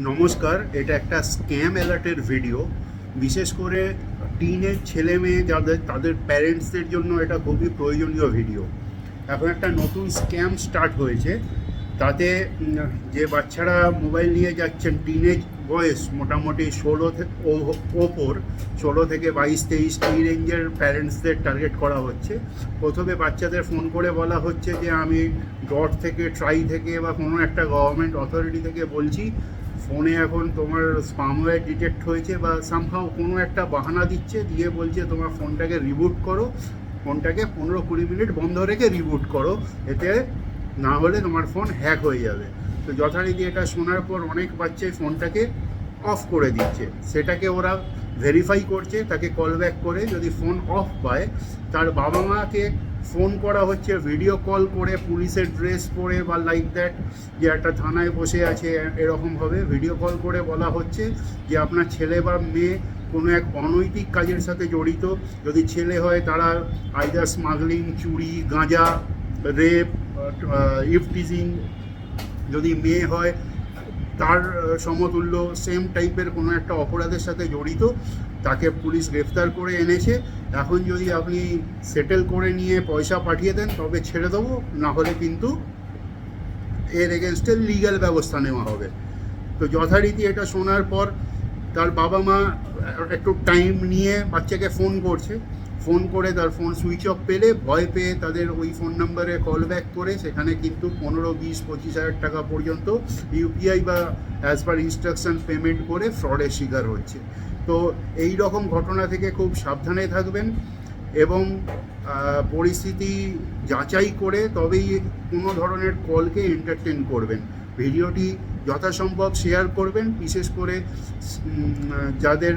নমস্কার, এটা একটা স্ক্যাম অ্যালার্টের ভিডিও। বিশেষ করে টিনের ছেলে মেয়ে যাদের তাদের প্যারেন্টসদের জন্য এটা খুবই প্রয়োজনীয় ভিডিও। এখন একটা নতুন স্ক্যাম স্টার্ট হয়েছে, তাতে যে বাচ্চারা মোবাইল নিয়ে যাচ্ছেন টিনেজ বয়স মোটামুটি 16 থেকে 22-23 এই রেঞ্জের প্যারেন্টসদের টার্গেট করা হচ্ছে। প্রথমে বাচ্চাদের ফোন করে বলা হচ্ছে যে আমি ডট থেকে ট্রাই থেকে বা কোনো একটা গভর্নমেন্ট অথরিটি থেকে বলছি, ফোনে এখন তোমার স্পামওয়্যার ডিটেক্ট হয়েছে বা সামহাও কোনো একটা বাহানা দিচ্ছে, দিয়ে বলছে তোমার ফোনটাকে রিবুট করো, ফোনটাকে 15-20 মিনিট বন্ধ রেখে রিবুট করো, এতে না হলে তোমার ফোন হ্যাক হয়ে যাবে। তো যথারীতি এটা শোনার পর অনেক বাচ্চাই ফোনটাকে অফ করে দিচ্ছে। সেটাকে ওরা ভেরিফাই করছে, তাকে কল ব্যাক করে যদি ফোন অফ পায় তার বাবা মাকে ফোন করা হচ্ছে ভিডিও কল করে, পুলিশের ড্রেস পরে বা লাইক দ্যাট, যে একটা থানায় বসে আছে এরকমভাবে ভিডিও কল করে বলা হচ্ছে যে আপনার ছেলে বা মেয়ে কোনো এক অনৈতিক কাজের সাথে জড়িত। যদি ছেলে হয় তারা আইদার স্মাগলিং, চুরি, গাঁজা, রেপ, ইফটিজিং। যদি মেয়ে হয় তার সমতুল্য সেম টাইপের কোনো একটা অপরাধের সাথে জড়িত, তাকে পুলিশ গ্রেফতার করে এনেছে। এখন যদি আপনি সেটেল করে নিয়ে পয়সা পাঠিয়ে দেন তবে ছেড়ে দেবো, না হলে কিন্তু এর এগেনস্টে লিগ্যাল ব্যবস্থা নেওয়া হবে। তো যথারীতি এটা শোনার পর তার বাবা মা একটু টাইম নিয়ে বাচ্চাকে ফোন করছে। ফোন করে তার ফোন সুইচ অফ পেলে ভয় পেয়ে তাদের ওই ফোন নাম্বারে কল ব্যাক করে সেখানে কিন্তু 15, 20, 25 হাজার টাকা পর্যন্ত ইউপিআই বা অ্যাজ পার ইনস্ট্রাকশন পেমেন্ট করে ফ্রডের শিকার হচ্ছে। তো এই রকম ঘটনা থেকে খুব সাবধানে থাকবেন এবং পরিস্থিতি যাচাই করে তবেই কোনো ধরনের কলকে এন্টারটেন করবেন। ভিডিওটি যথাসম্ভব শেয়ার করবেন, বিশেষ করে যাদের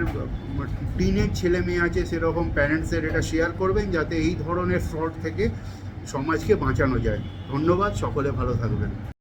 টিনের ছেলে মেয়ে আছে সেরকম প্যারেন্টসদের এটা শেয়ার করবেন, যাতে এই ধরনের ফ্রড থেকে সমাজকে বাঁচানো যায়। ধন্যবাদ, সকলে ভালো থাকবেন।